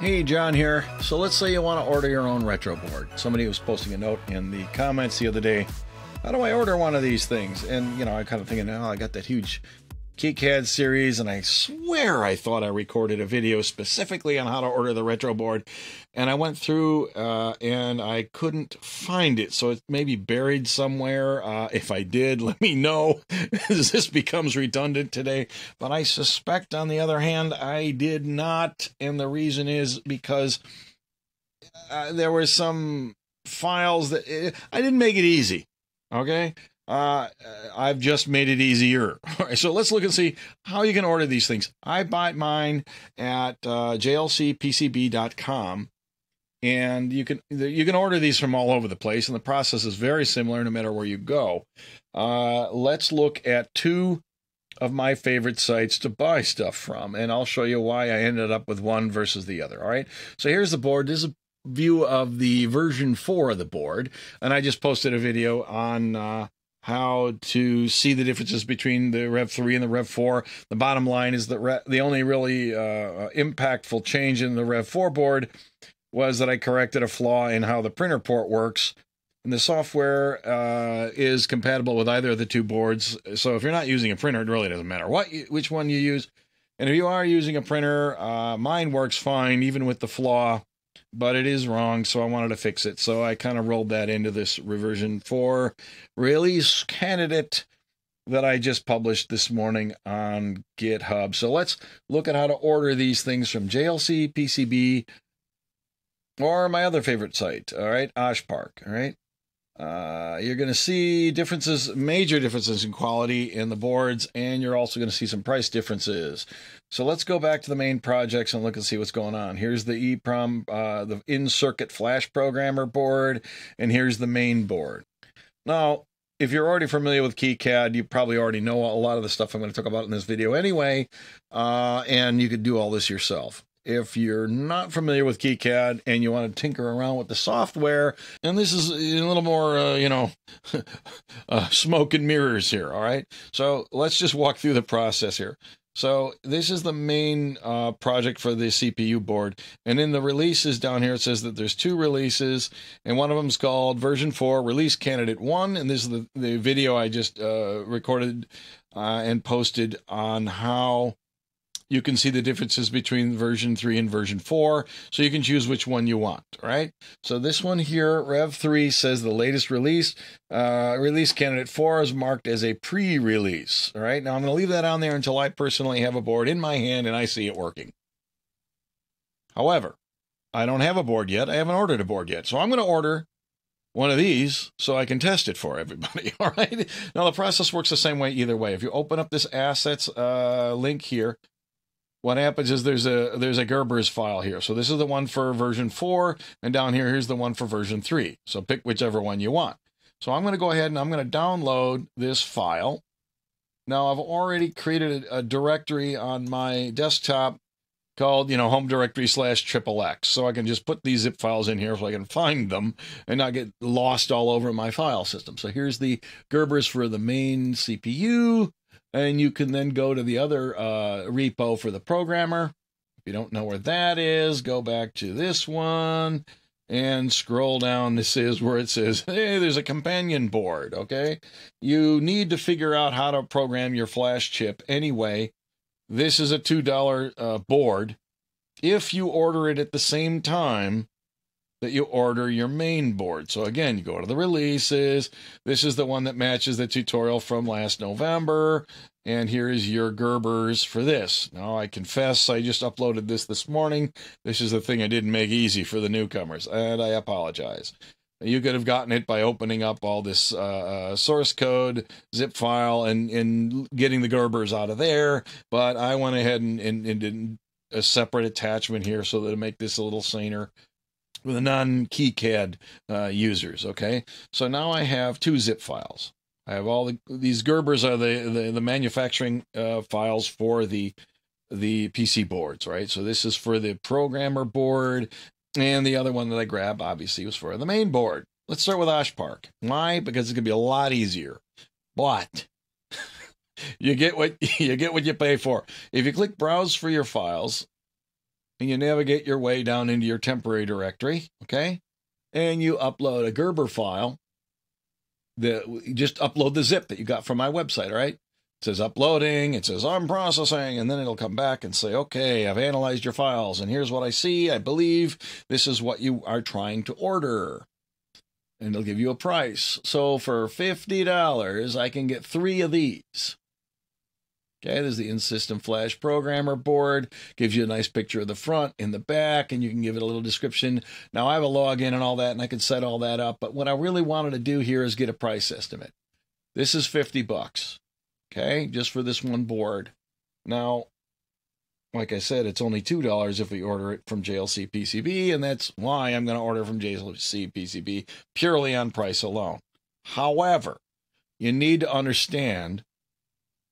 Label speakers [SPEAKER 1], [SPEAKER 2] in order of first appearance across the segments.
[SPEAKER 1] Hey, John here. So let's say you want to order your own retro board. Somebody was posting a note in the comments the other day. How do I order one of these things? And, you know, I kind of thinking, oh, I got that huge KiCad series, and I swear I thought I recorded a video specifically on how to order the retro board. And I went through and I couldn't find it. So it may be buried somewhere. If I did, let me know, as this becomes redundant today. But I suspect, on the other hand, I did not. And the reason is because there were some files that I didn't make it easy. Okay. I've just made it easier. All right, so let's look and see how you can order these things. I bought mine at jlcpcb.com, and you can order these from all over the place, and the process is very similar no matter where you go. Let's look at two of my favorite sites to buy stuff from, and I'll show you why I ended up with one versus the other. All right, so here's the board. This is a view of the version 4 of the board, and I just posted a video on how to see the differences between the Rev 3 and the Rev 4. The bottom line is that the only really impactful change in the Rev 4 board was that I corrected a flaw in how the printer port works. And the software is compatible with either of the two boards. So if you're not using a printer, it really doesn't matter which one you use. And if you are using a printer, mine works fine, even with the flaw. But it is wrong, so I wanted to fix it. So I kind of rolled that into this reversion 4 release candidate that I just published this morning on GitHub. So let's look at how to order these things from JLC PCB or my other favorite site, all right, Oshpark, all right? You're going to see major differences in quality in the boards, and you're also going to see some price differences. So let's go back to the main projects and look and see what's going on. Here's the EEPROM, the in-circuit flash programmer board, and here's the main board. Now, if you're already familiar with KiCad, you probably already know a lot of the stuff I'm going to talk about in this video anyway, and you could do all this yourself. If you're not familiar with KiCad and you want to tinker around with the software, and this is a little more, smoke and mirrors here, all right? So let's just walk through the process here. So this is the main project for the CPU board. And in the releases down here, it says that there's 2 releases, and one of them is called version 4 release candidate 1. And this is the video I just recorded and posted on how you can see the differences between version 3 and version 4, so you can choose which one you want, right? So this one here, Rev 3, says the latest release. Release candidate 4 is marked as a pre-release, all right? Now, I'm going to leave that on there until I personally have a board in my hand and I see it working. However, I don't have a board yet. I haven't ordered a board yet, so I'm going to order one of these so I can test it for everybody, all right? Now, the process works the same way either way. If you open up this assets link here, what happens is there's a Gerber's file here. So this is the one for version 4, and down here, here's the one for version 3. So pick whichever one you want. So I'm going to go ahead and I'm going to download this file. Now, I've already created a directory on my desktop called, home directory /XXX. So I can just put these zip files in here so I can find them and not get lost all over my file system. So here's the Gerber's for the main CPU. And you can then go to the other repo for the programmer. If you don't know where that is, go back to this one and scroll down. This is where it says, hey, there's a companion board, okay? You need to figure out how to program your flash chip anyway. This is a $2 board. If you order it at the same time that you order your main board. So again, you go to the releases. This is the one that matches the tutorial from last November. And here is your Gerber's for this. Now, I confess, I just uploaded this morning. This is the thing I didn't make easy for the newcomers, and I apologize. You could have gotten it by opening up all this source code, zip file, and getting the Gerber's out of there. But I went ahead and did a separate attachment here so that it'll make this a little saner with the non-KiCad users, okay? So now I have 2 zip files. I have all these Gerber's are the manufacturing files for the PC boards, right? So this is for the programmer board, and the other one that I grabbed, obviously, was for the main board. Let's start with Oshpark. Why? Because it's going to be a lot easier. But you get what you pay for. If you click Browse for your files, and you navigate your way down into your temporary directory, okay? And you upload a Gerber file. You just upload the zip that you got from my website, all right? It says uploading, it says I'm processing, and then it'll come back and say, okay, I've analyzed your files, and here's what I see. I believe this is what you are trying to order. And it'll give you a price. So for $50, I can get 3 of these. Okay, there's the in-system flash programmer board. Gives you a nice picture of the front and the back, and you can give it a little description. Now, I have a login and all that, and I can set all that up. But what I really wanted to do here is get a price estimate. This is $50, okay, just for this one board. Now, like I said, it's only $2 if we order it from JLC PCB, and that's why I'm going to order from JLC PCB purely on price alone. However, you need to understand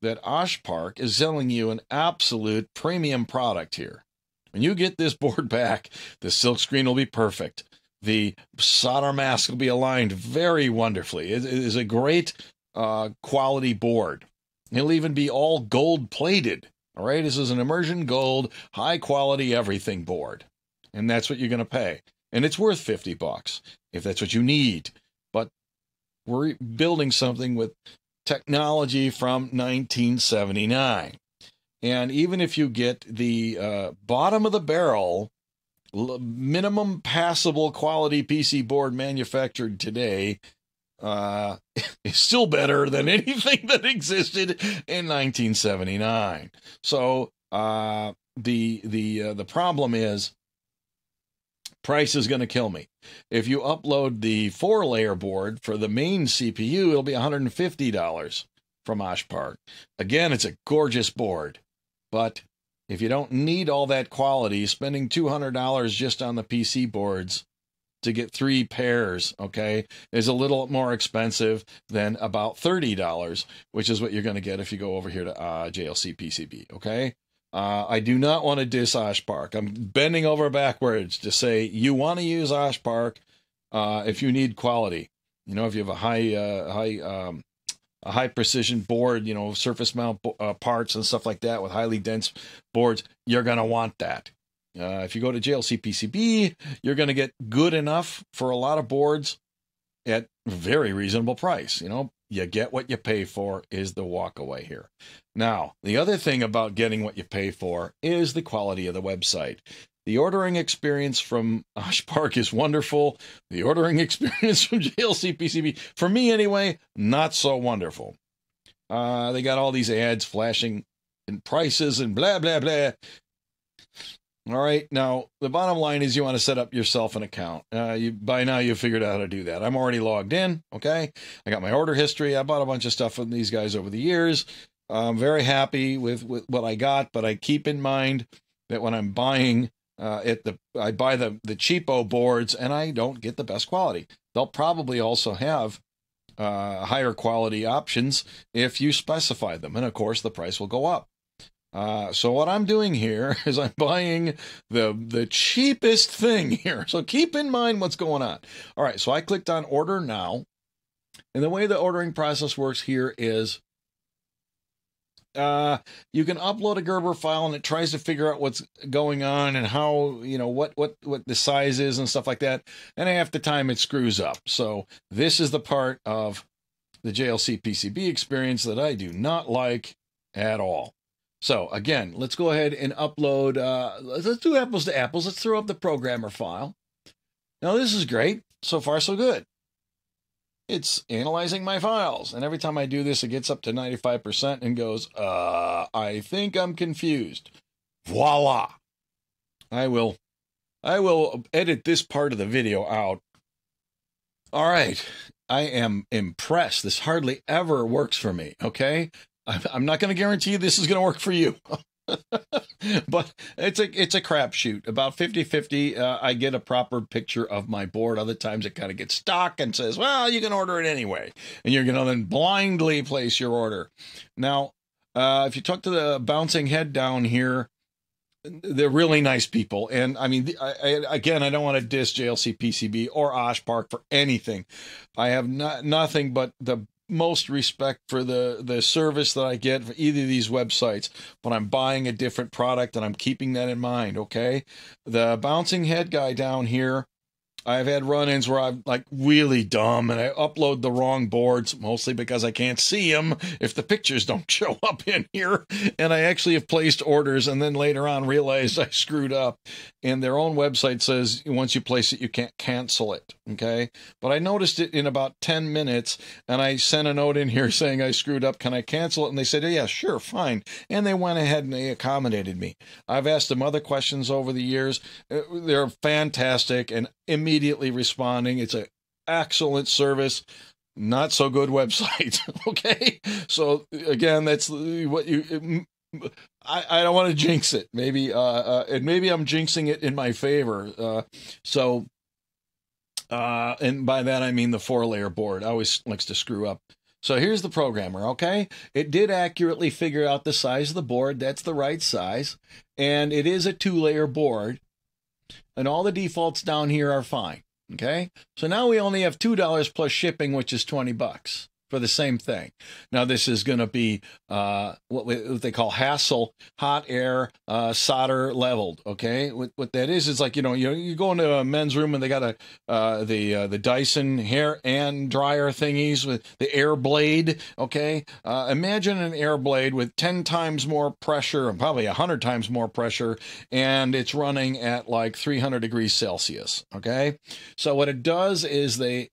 [SPEAKER 1] that Oshpark is selling you an absolute premium product here. When you get this board back, the silk screen will be perfect. The solder mask will be aligned very wonderfully. It is a great quality board. It'll even be all gold plated. All right, this is an immersion gold, high quality everything board. And that's what you're going to pay. And it's worth $50 if that's what you need. But we're building something with technology from 1979. And even if you get the bottom of the barrel, minimum passable quality PC board manufactured today, is still better than anything that existed in 1979. So the problem is price is going to kill me. If you upload the 4-layer board for the main CPU, it'll be $150 from Oshpark. Again, it's a gorgeous board, but if you don't need all that quality, spending $200 just on the PC boards to get 3 pairs, okay, is a little more expensive than about $30, which is what you're going to get if you go over here to JLC PCB, okay? I do not want to diss Oshpark. I'm bending over backwards to say you want to use Oshpark if you need quality. You know, if you have a high precision board, you know, surface mount parts and stuff like that with highly dense boards, you're going to want that. If you go to JLC PCB, you're going to get good enough for a lot of boards at very reasonable price. You know, you get what you pay for is the walk away here. Now, the other thing about getting what you pay for is the quality of the website. The ordering experience from Oshpark is wonderful. The ordering experience from JLC PCB, for me anyway, not so wonderful. They got all these ads flashing and prices and blah, blah, blah. All right, now, the bottom line is you want to set up yourself an account. By now, you've figured out how to do that. I'm already logged in, okay? I got my order history. I bought a bunch of stuff from these guys over the years. I'm very happy with what I got, but I keep in mind that when I'm buying, I buy the cheapo boards, and I don't get the best quality. They'll probably also have higher quality options if you specify them, and of course, the price will go up. So what I'm doing here is I'm buying the cheapest thing here. So keep in mind what's going on. All right, so I clicked on order now. And the way the ordering process works here is you can upload a Gerber file and it tries to figure out what's going on and how, you know, what the size is and stuff like that. And half the time it screws up. So this is the part of the JLC PCB experience that I do not like at all. So again, let's go ahead and upload, let's do apples to apples. Let's throw up the programmer file. Now this is great. So far, so good. It's analyzing my files. And every time I do this, it gets up to 95% and goes, I think I'm confused. Voila. I will edit this part of the video out. All right. I am impressed. This hardly ever works for me. Okay. I'm not going to guarantee this is going to work for you, but it's a crapshoot. About 50-50, I get a proper picture of my board. Other times it kind of gets stuck and says, well, you can order it anyway. And you're going to then blindly place your order. Now, if you talk to the bouncing head down here, they're really nice people. And I mean, again, I don't want to diss JLC PCB or Oshpark for anything. I have nothing but the utmost respect for the service that I get for either of these websites when I'm buying a different product, and I'm keeping that in mind. Okay, the bouncing head guy down here, I've had run-ins where I'm like really dumb and I upload the wrong boards, mostly because I can't see them if the pictures don't show up in here. And I actually have placed orders and then later on realized I screwed up. And their own website says once you place it, you can't cancel it. Okay. But I noticed it in about 10 minutes and I sent a note in here saying I screwed up. Can I cancel it? And they said, yeah, sure, fine. And they went ahead and they accommodated me. I've asked them other questions over the years. They're fantastic and immediately responding. It's an excellent service, not so good website. Okay, so again, that's what you. I don't want to jinx it. Maybe and maybe I'm jinxing it in my favor. And by that I mean the 4-layer board. I always likes to screw up. So here's the programmer, okay? It did accurately figure out the size of the board. That's the right size. And it is a 2-layer board. And all the defaults down here are fine, okay? So now we only have $2 plus shipping, which is $20 for the same thing. Now this is going to be what they call hassle hot air solder leveled. Okay, what that is like you go into a men's room and they got the Dyson hair and dryer thingies with the air blade. Okay, imagine an air blade with 10 times more pressure and probably 100 times more pressure, and it's running at like 300 degrees Celsius. Okay, so what it does is they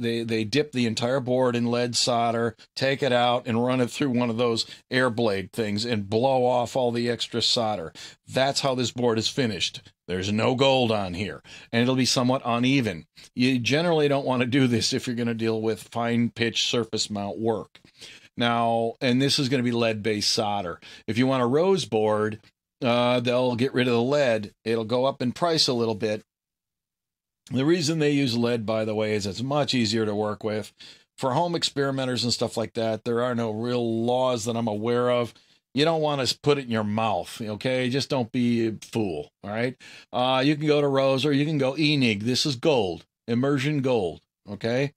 [SPEAKER 1] dip the entire board in lead solder, take it out and run it through one of those air blade things and blow off all the extra solder. That's how this board is finished. There's no gold on here, and it'll be somewhat uneven. You generally don't want to do this if you're going to deal with fine pitch surface mount work. Now, and this is going to be lead-based solder. If you want a rose board, they'll get rid of the lead. It'll go up in price a little bit. The reason they use lead, by the way, is it's much easier to work with. For home experimenters and stuff like that, there are no real laws that I'm aware of. You don't want to put it in your mouth, okay? Just don't be a fool, all right? You can go to Rose or you can go Enig. This is gold, immersion gold, okay?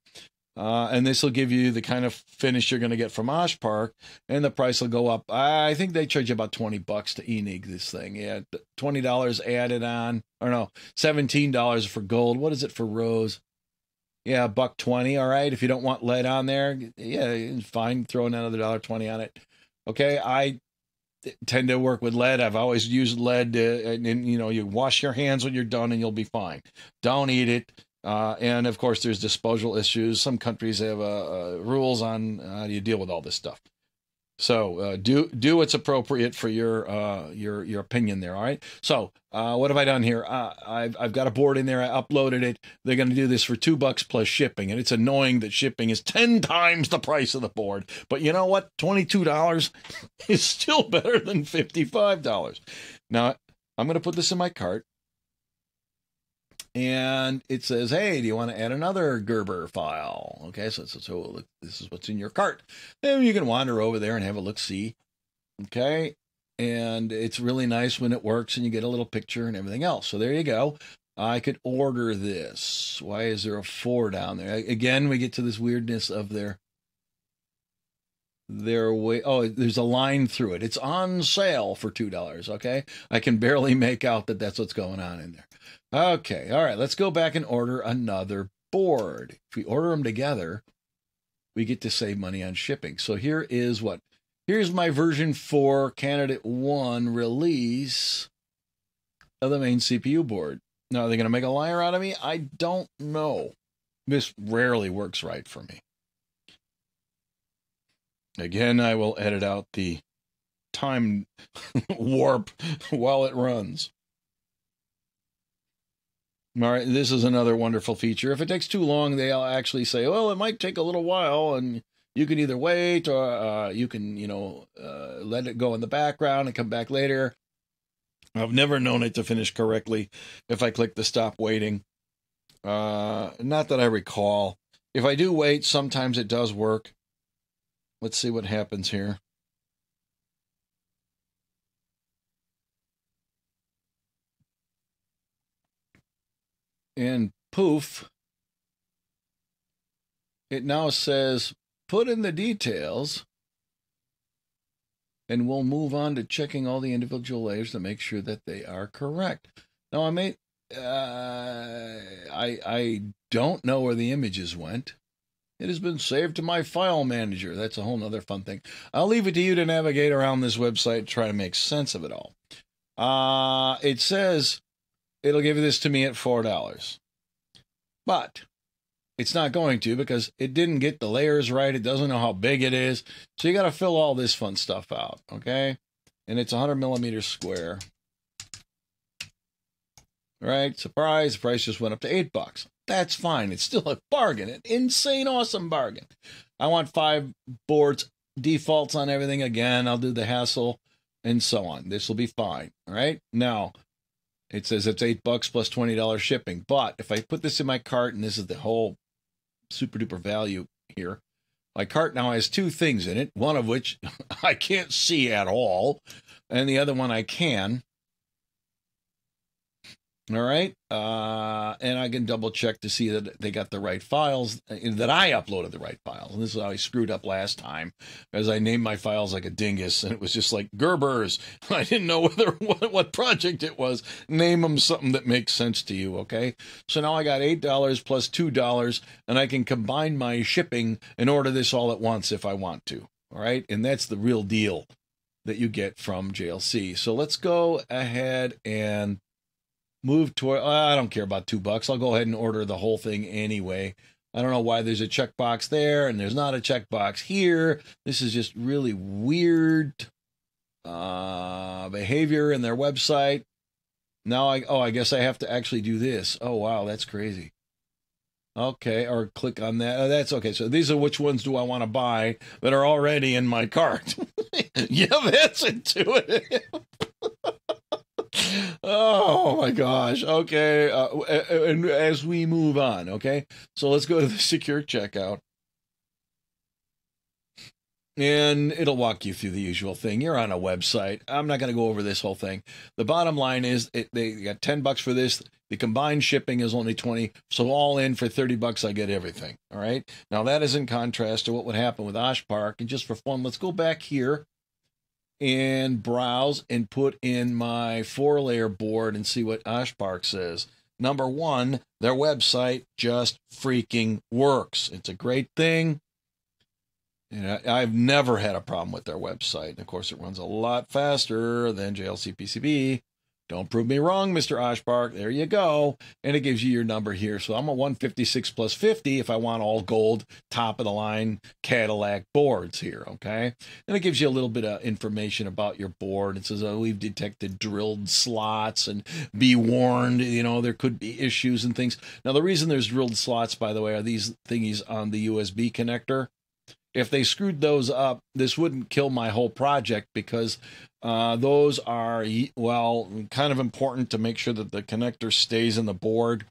[SPEAKER 1] And this will give you the kind of finish you're going to get from Osh Park, and the price will go up. I think they charge you about $20 to Enig this thing. Yeah, $20 added on, or no, $17 for gold. What is it for Rose? Yeah, $1.20. All right. If you don't want lead on there, yeah, fine. Throw another $1.20 on it. Okay. I tend to work with lead. I've always used lead, and you wash your hands when you're done, and you'll be fine. Don't eat it. And of course, there's disposal issues. Some countries have rules on how do you deal with all this stuff. So do what's appropriate for your opinion there. All right. So what have I done here? I've got a board in there. I uploaded it. They're going to do this for $2 plus shipping, and it's annoying that shipping is 10 times the price of the board. But you know what? $22 is still better than $55. Now I'm going to put this in my cart. And it says, hey, do you want to add another Gerber file? Okay, so look, this is what's in your cart. Then you can wander over there and have a look-see. Okay, and it's really nice when it works and you get a little picture and everything else. So there you go. I could order this. Why is there a 4 down there? Again, we get to this weirdness of their way. Oh, there's a line through it. It's on sale for $2. Okay, I can barely make out that that's what's going on in there. Okay, all right, let's go back and order another board. If we order them together, we get to save money on shipping. So here's my version 4 candidate 1 release of the main CPU board. Now, are they going to make a liar out of me? I don't know. This rarely works right for me. Again, I will edit out the time warp while it runs. All right, this is another wonderful feature. If it takes too long, they'll actually say, well, it might take a little while, and you can either wait or you can, let it go in the background and come back later. I've never known it to finish correctly if I click the stop waiting. Not that I recall. If I do wait, sometimes it does work. Let's see what happens here. And poof, it now says put in the details, and we'll move on to checking all the individual layers to make sure that they are correct. Now, I don't know where the images went. It has been saved to my file manager. That's a whole nother fun thing. I'll leave it to you to navigate around this website and try to make sense of it all. It says it'll give this to me at $4. But it's not going to, because it didn't get the layers right. It doesn't know how big it is. So you got to fill all this fun stuff out, okay? And it's 100 millimeters square. Right? Surprise, the price just went up to $8. That's fine. It's still a bargain, an insane, awesome bargain. I want 5 boards, defaults on everything. Again, I'll do the hassle and so on. This will be fine. All right? Now, it says it's $8 plus $20 shipping. But if I put this in my cart, and this is the whole super duper value here, my cart now has 2 things in it, one of which I can't see at all, and the other one I can. All right. And I can double check to see that they got the right files, that I uploaded the right files. And this is how I screwed up last time, as I named my files like a dingus, and it was just like Gerber's. I didn't know what project it was. Name them something that makes sense to you. Okay. So now I got $8 plus $2, and I can combine my shipping and order this all at once if I want to. All right. And that's the real deal that you get from JLC. So let's go ahead and move toward, I don't care about $2. I'll go ahead and order the whole thing anyway. I don't know why there's a checkbox there and there's not a checkbox here. This is just really weird behavior in their website. Now I guess I have to actually do this. Oh, wow, that's crazy. Okay, or click on that. Oh, that's okay. So these are which ones do I want to buy that are already in my cart. Yeah, that's intuitive. Oh my gosh. Okay. And as we move on, okay, so let's go to the secure checkout, and it'll walk you through the usual thing. You're on a website. I'm not going to go over this whole thing. The bottom line is they got $10 for this. The combined shipping is only $20. So all in for $30, I get everything. All right. Now that is in contrast to what would happen with Oshpark. And just for fun, let's go back here and browse and put in my 4-layer board and see what Oshpark says. Number one, their website just freaking works. It's a great thing. And I've never had a problem with their website. And of course, it runs a lot faster than JLC PCB. Don't prove me wrong, Mr. Oshpark. There you go. And it gives you your number here. So I'm a 156 plus 50 if I want all gold, top of the line Cadillac boards here, okay? And it gives you a little bit of information about your board. It says, oh, we've detected drilled slots, and be warned, you know, there could be issues and things. Now, the reason there's drilled slots, by the way, are these thingies on the USB connector. If they screwed those up, this wouldn't kill my whole project, because those are, well, kind of important to make sure that the connector stays in the board.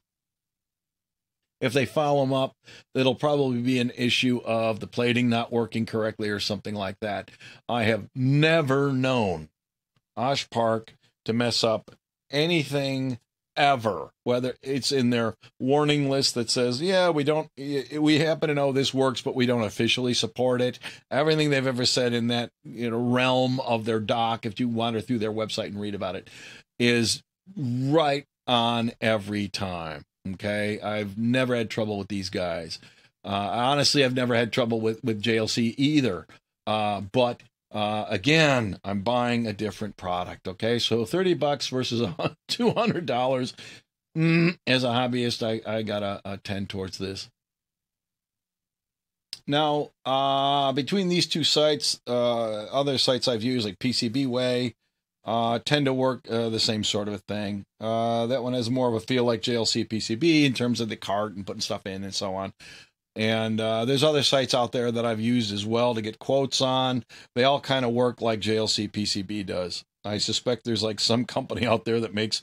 [SPEAKER 1] If they foul them up, it'll probably be an issue of the plating not working correctly or something like that. I have never known Oshpark to mess up anything ever, whether it's in their warning list that says, yeah, we happen to know this works, but we don't officially support it. Everything they've ever said in that, you know, realm of their doc, if you wander through their website and read about it, is right on every time. Okay. I've never had trouble with these guys. Honestly, I've never had trouble with JLC either. But again, I'm buying a different product. Okay, so $30 versus $200. As a hobbyist, I got a 10 towards this. Now, between these two sites, other sites I've used like PCBWay tend to work the same sort of a thing. That one has more of a feel like JLC PCB in terms of the cart and putting stuff in and so on. And there's other sites out there that I've used as well to get quotes on. They all kind of work like JLC PCB does. I suspect there's like some company out there that makes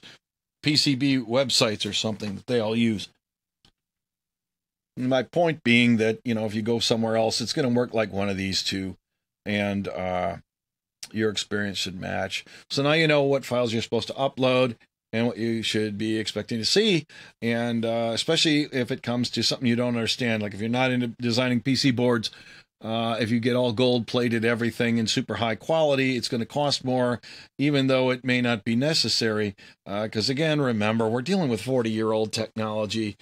[SPEAKER 1] PCB websites or something that they all use. And my point being that, you know, if you go somewhere else, it's going to work like one of these two, and your experience should match. So now you know what files you're supposed to upload and what you should be expecting to see. And especially if it comes to something you don't understand, like if you're not into designing PC boards, If you get all gold-plated everything in super high quality, it's going to cost more, even though it may not be necessary. Because again, remember, we're dealing with 40-year-old technology.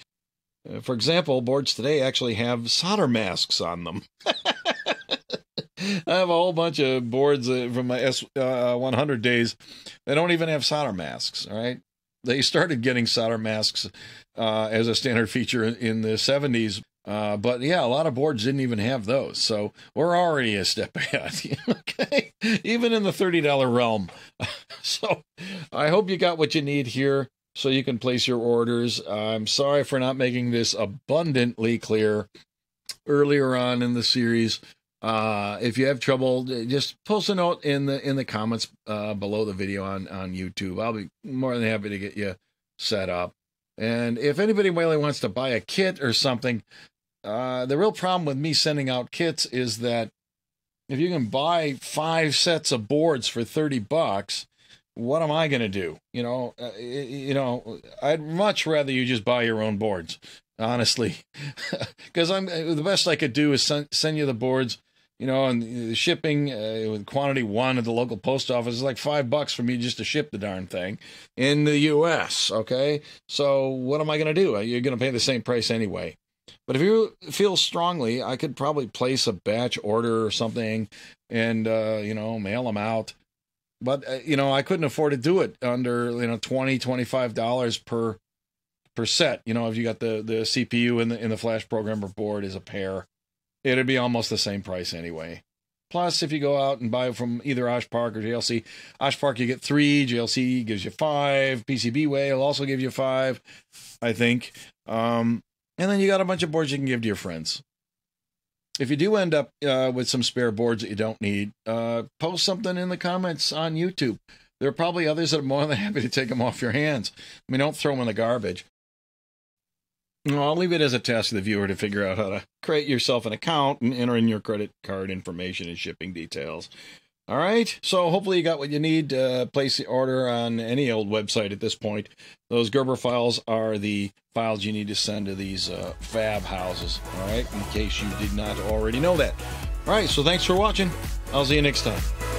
[SPEAKER 1] For example, boards today actually have solder masks on them. I have a whole bunch of boards from my S100 days that don't even have solder masks, all right? They started getting solder masks as a standard feature in the 70s. But yeah, a lot of boards didn't even have those. So we're already a step ahead, okay? Even in the $30 realm. So I hope you got what you need here so you can place your orders. I'm sorry for not making this abundantly clear earlier on in the series. If you have trouble, just post a note in the comments below the video on YouTube. I'll be more than happy to get you set up. And if anybody really wants to buy a kit or something, the real problem with me sending out kits is that if you can buy 5 sets of boards for $30, what am I going to do? I'd much rather you just buy your own boards, honestly, because the best I could do is send you the boards. And the shipping with quantity 1 at the local post office is like $5 for me just to ship the darn thing in the U.S., okay? So what am I going to do? You're going to pay the same price anyway. But if you feel strongly, I could probably place a batch order or something and, mail them out. But, I couldn't afford to do it under, $20, $25 per set. If you got the CPU and the flash programmer board as a pair. It'd be almost the same price anyway. Plus, if you go out and buy from either Oshpark or JLC, Oshpark you get 3, JLC gives you 5, PCBWay will also give you 5, I think. And then you got a bunch of boards you can give to your friends. If you do end up with some spare boards that you don't need, post something in the comments on YouTube. There are probably others that are more than happy to take them off your hands. I mean, don't throw them in the garbage. I'll leave it as a task to the viewer to figure out how to create yourself an account and enter in your credit card information and shipping details. All right, so hopefully you got what you need to place the order on any old website at this point. Those Gerber files are the files you need to send to these fab houses, all right, in case you did not already know that. All right, so thanks for watching. I'll see you next time.